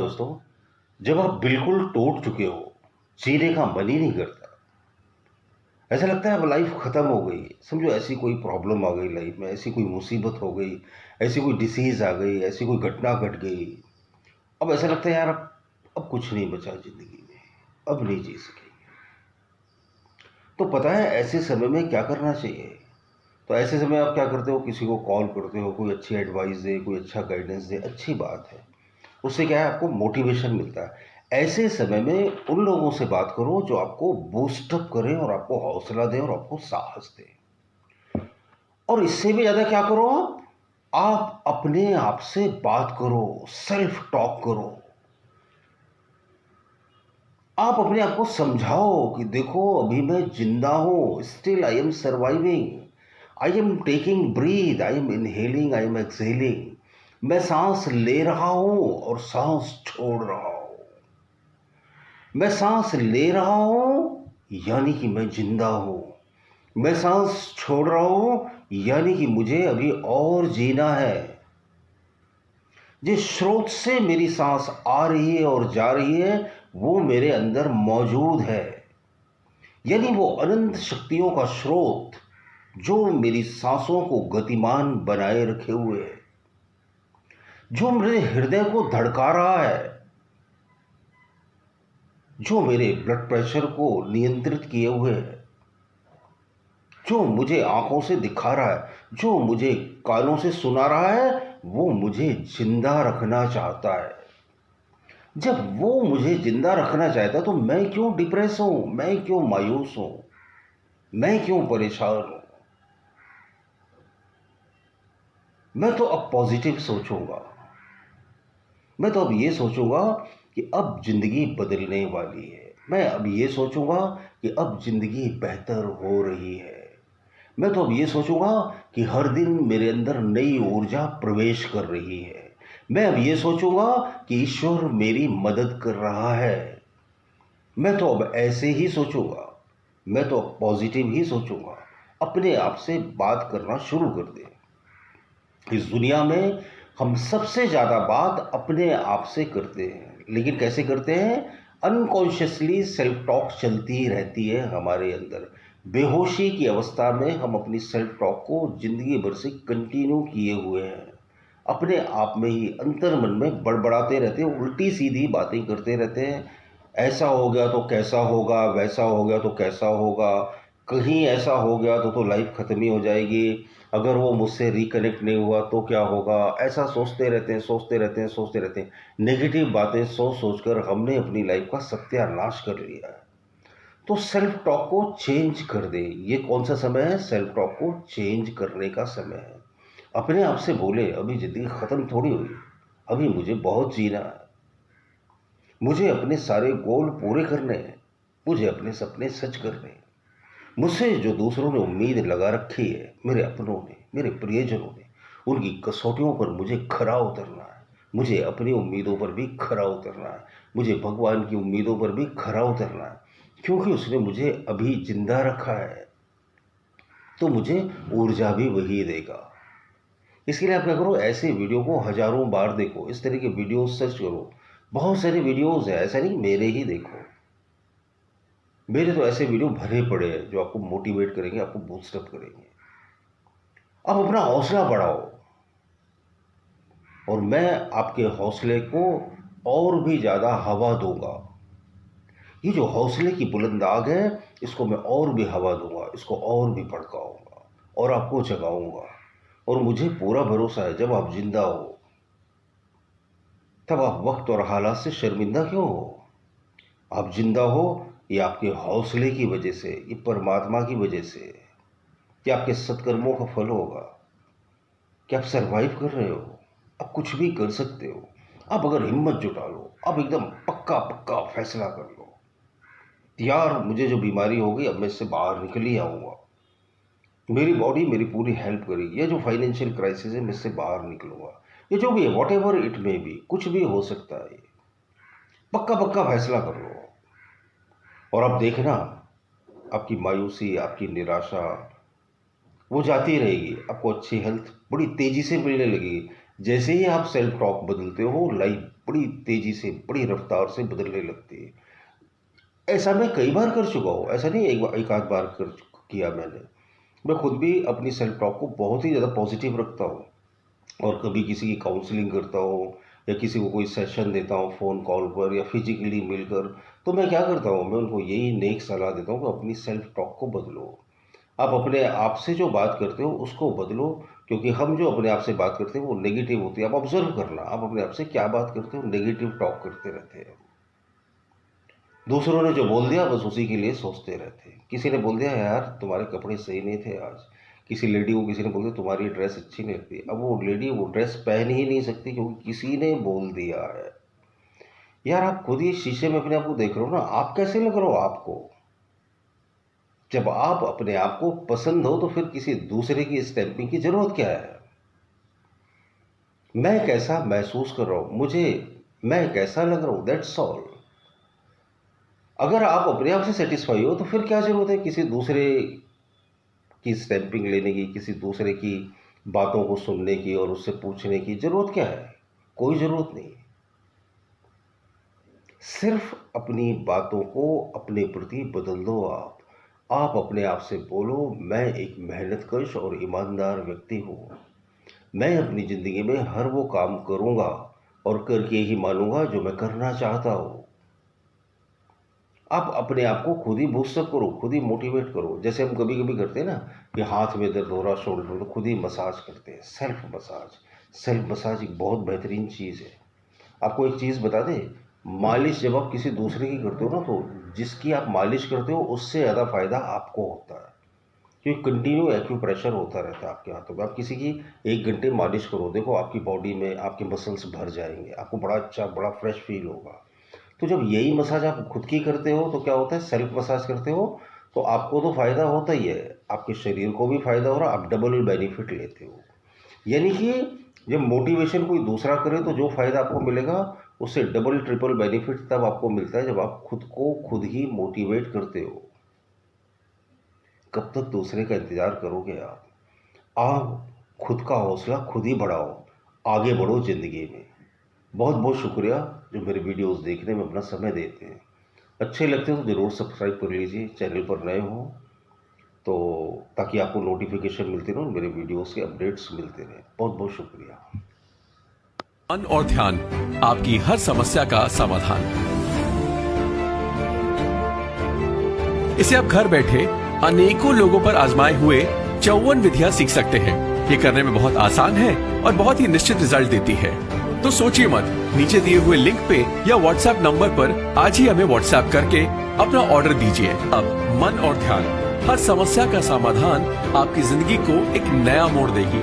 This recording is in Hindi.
दोस्तों, जब आप बिल्कुल टूट चुके हो, जीने का मन ही नहीं करता, ऐसा लगता है अब लाइफ ख़त्म हो गई। समझो ऐसी कोई प्रॉब्लम आ गई लाइफ में, ऐसी कोई मुसीबत हो गई, ऐसी कोई डिसीज़ आ गई, ऐसी कोई घटना घट गई। अब ऐसा लगता है यार अब कुछ नहीं बचा ज़िंदगी में, अब नहीं जी सकेंगे। तो पता है ऐसे समय में क्या करना चाहिए? तो ऐसे समय आप क्या करते हो, किसी को कॉल करते हो, कोई अच्छी एडवाइस दे, कोई अच्छा गाइडेंस दे, अच्छी बात है। उससे क्या है, आपको मोटिवेशन मिलता है। ऐसे समय में उन लोगों से बात करो जो आपको बूस्टअप करें और आपको हौसला दें और आपको साहस दें। और इससे भी ज़्यादा क्या करो, आप अपने आप से बात करो, सेल्फ टॉक करो। आप अपने आप को समझाओ कि देखो अभी मैं जिंदा हूं, still I am surviving, I am taking breath, I am inhaling, I am exhaling. मैं सांस ले रहा हूं और सांस छोड़ रहा हूं। मैं सांस ले रहा हूं यानी कि मैं जिंदा हूं। मैं सांस छोड़ रहा हूं यानी कि मुझे अभी और जीना है। जिस स्रोत से मेरी सांस आ रही है और जा रही है वो मेरे अंदर मौजूद है, यानी वो अनंत शक्तियों का स्रोत जो मेरी सांसों को गतिमान बनाए रखे हुए है, जो मेरे हृदय को धड़का रहा है, जो मेरे ब्लड प्रेशर को नियंत्रित किए हुए है, जो मुझे आंखों से दिखा रहा है, जो मुझे कानों से सुना रहा है, वो मुझे जिंदा रखना चाहता है। जब वो मुझे जिंदा रखना चाहता है तो मैं क्यों डिप्रेस हूं, मैं क्यों मायूस हूं, मैं क्यों परेशान हूं? मैं तो अब पॉजिटिव सोचूंगा। मैं तो अब ये सोचूंगा कि अब जिंदगी बदलने वाली है। मैं अब ये सोचूंगा कि अब जिंदगी बेहतर हो रही है। मैं तो अब ये सोचूंगा कि हर दिन मेरे अंदर नई ऊर्जा प्रवेश कर रही है। मैं अब ये सोचूंगा कि ईश्वर मेरी मदद कर रहा है। मैं तो अब ऐसे ही सोचूंगा। मैं तो अब पॉजिटिव ही सोचूंगा। अपने आप से बात करना शुरू कर दे। इस दुनिया में हम सबसे ज़्यादा बात अपने आप से करते हैं, लेकिन कैसे करते हैं? अनकॉन्शियसली सेल्फ टॉक चलती रहती है हमारे अंदर। बेहोशी की अवस्था में हम अपनी सेल्फ टॉक को जिंदगी भर से कंटिन्यू किए हुए हैं। अपने आप में ही अंतर मन में बड़बड़ाते रहते हैं, उल्टी सीधी बातें करते रहते हैं। ऐसा हो गया तो कैसा होगा, वैसा हो गया तो कैसा होगा, कहीं ऐसा हो गया तो लाइफ ख़त्म ही हो जाएगी, अगर वो मुझसे रिकनेक्ट नहीं हुआ तो क्या होगा। ऐसा सोचते रहते हैं, सोचते रहते हैं, सोचते रहते हैं। नेगेटिव बातें सोच सोच कर हमने अपनी लाइफ का सत्यानाश कर लिया है। तो सेल्फ टॉक को चेंज कर दे। ये कौन सा समय है? सेल्फ टॉक को चेंज करने का समय है। अपने आप से बोले अभी ज़िंदगी ख़त्म थोड़ी हुई, अभी मुझे बहुत जीना है, मुझे अपने सारे गोल पूरे करने हैं, मुझे अपने सपने सच करने हैं। मुझसे जो दूसरों ने उम्मीद लगा रखी है, मेरे अपनों ने, मेरे प्रियजनों ने, उनकी कसौटियों पर मुझे खरा उतरना है। मुझे अपनी उम्मीदों पर भी खरा उतरना है। मुझे भगवान की उम्मीदों पर भी खरा उतरना है, क्योंकि उसने मुझे अभी जिंदा रखा है तो मुझे ऊर्जा भी वही देगा। इसके लिए आप क्या करो, ऐसे वीडियो को हजारों बार देखो। इस तरह के वीडियो सर्च करो, बहुत सारे वीडियोज़ हैं, ऐसा नहीं मेरे ही देखो। मेरे तो ऐसे वीडियो भरे पड़े हैं जो आपको मोटिवेट करेंगे, आपको बूस्टअप करेंगे। अब अपना हौसला बढ़ाओ और मैं आपके हौसले को और भी ज़्यादा हवा दूंगा। ये जो हौसले की बुलंद आग है, इसको मैं और भी हवा दूंगा, इसको और भी भड़काऊंगा और आपको जगाऊंगा। और मुझे पूरा भरोसा है जब आप जिंदा हो तब आप वक्त और हालात से शर्मिंदा क्यों हो? आप जिंदा हो ये आपके हौसले की वजह से, ये परमात्मा की वजह से, कि आपके सत्कर्मों का फल होगा, कि आप सरवाइव कर रहे हो, आप कुछ भी कर सकते हो। आप अगर हिम्मत जुटा लो, आप एकदम पक्का पक्का फैसला कर लो, यार मुझे जो बीमारी हो गई अब मैं इससे बाहर निकल ही आऊँगा, मेरी बॉडी मेरी पूरी हेल्प करेगी, ये जो फाइनेंशियल क्राइसिस है मैं इससे बाहर निकलूँगा, ये जो भी है, what ever it may be, कुछ भी हो सकता है। ये पक्का पक्का फैसला कर लो और अब देखना आपकी मायूसी, आपकी निराशा वो जाती रहेगी। आपको अच्छी हेल्थ बड़ी तेज़ी से मिलने लगेगी। जैसे ही आप सेल्फ टॉक बदलते हो, लाइफ बड़ी तेज़ी से, बड़ी रफ्तार से बदलने लगती है। ऐसा मैं कई बार कर चुका हूँ, ऐसा नहीं एक आध बार किया मैंने। मैं खुद भी अपनी सेल्फ टॉक को बहुत ही ज़्यादा पॉजिटिव रखता हूँ, और कभी किसी की काउंसलिंग करता हूँ या किसी को कोई सेशन देता हूँ फ़ोन कॉल पर या फिजिकली मिलकर, तो मैं क्या करता हूँ, मैं उनको यही नेक सलाह देता हूँ कि अपनी सेल्फ टॉक को बदलो। आप अपने आप से जो बात करते हो उसको बदलो, क्योंकि हम जो अपने आप से बात करते हैं वो नेगेटिव होती है। आप ऑब्जर्व करना, आप अपने आप से क्या बात करते हो, नेगेटिव टॉक करते रहते हैं। दूसरों ने जो बोल दिया बस उसी के लिए सोचते रहते हैं। किसी ने बोल दिया यार तुम्हारे कपड़े सही नहीं थे आज, किसी लेडी को किसी ने बोल दिया तुम्हारी ड्रेस अच्छी नहीं लगती, अब वो लेडी वो ड्रेस पहन ही नहीं सकती क्योंकि किसी ने बोल दिया है। यार आप खुद ही शीशे में अपने आप को देख रहे हो ना, आप कैसे लग रहे हो आपको? जब आप अपने आप को पसंद हो तो फिर किसी दूसरे की स्टैंपिंग की जरूरत क्या है? मैं कैसा महसूस कर रहा हूं, मैं कैसा लग रहा हूं, दैट्स ऑल। अगर आप अपने आप से सेटिस्फाई हो तो फिर क्या जरूरत है किसी दूसरे की स्टैंपिंग लेने की, किसी दूसरे की बातों को सुनने की और उससे पूछने की जरूरत क्या है? कोई जरूरत नहीं। सिर्फ अपनी बातों को अपने प्रति बदल दो। आप अपने आप से बोलो, मैं एक मेहनतकश और ईमानदार व्यक्ति हूँ। मैं अपनी ज़िंदगी में हर वो काम करूँगा और करके ही मानूंगा जो मैं करना चाहता हूँ। आप अपने आप को खुद ही बूस्टअप करो, खुद ही मोटिवेट करो। जैसे हम कभी कभी करते हैं ना कि हाथ में दर्द हो रहा, शोल्डर, तो खुद ही मसाज करते हैं, सेल्फ मसाज एक बहुत बेहतरीन चीज़ है। आपको एक चीज़ बता दें, मालिश जब आप किसी दूसरे की करते हो ना, तो जिसकी आप मालिश करते हो उससे ज़्यादा फ़ायदा आपको होता है, क्योंकि कंटिन्यू एक्यूप्रेशर होता रहता है आपके हाथों में। आप किसी की 1 घंटे मालिश करो, देखो आपकी बॉडी में आपके मसल्स भर जाएंगे, आपको बड़ा अच्छा, बड़ा फ्रेश फील होगा। तो जब यही मसाज आप खुद की करते हो तो क्या होता है, सेल्फ मसाज करते हो तो आपको तो फ़ायदा होता ही है, आपके शरीर को भी फ़ायदा हो रहा, आप डबल बेनिफिट लेते हो। यानी कि जब मोटिवेशन कोई दूसरा करे तो जो फ़ायदा आपको मिलेगा उससे डबल ट्रिपल बेनिफिट तब आपको मिलता है जब आप खुद को खुद ही मोटिवेट करते हो। कब तक दूसरे का इंतज़ार करोगे आप खुद का हौसला खुद ही बढ़ाओ, आगे बढ़ो ज़िंदगी में। बहुत बहुत शुक्रिया जो मेरे वीडियोस देखने में अपना समय देते हैं। अच्छे लगते हो तो ज़रूर सब्सक्राइब कर लीजिए, चैनल पर नए हो तो, ताकि आपको नोटिफिकेशन मिलती रहे, मेरे वीडियोस के अपडेट्स मिलते रहे। बहुत बहुत शुक्रिया। मन और ध्यान, आपकी हर समस्या का समाधान। इसे आप घर बैठे अनेकों लोगों पर आजमाए हुए 54 विधियां सीख सकते हैं। ये करने में बहुत आसान है और बहुत ही निश्चित रिजल्ट देती है। तो सोचिए मत, नीचे दिए हुए लिंक पे या व्हाट्सएप नंबर पर आज ही हमें व्हाट्सएप करके अपना ऑर्डर दीजिए। अब मन और ध्यान, हर समस्या का समाधान आपकी जिंदगी को एक नया मोड़ देगी।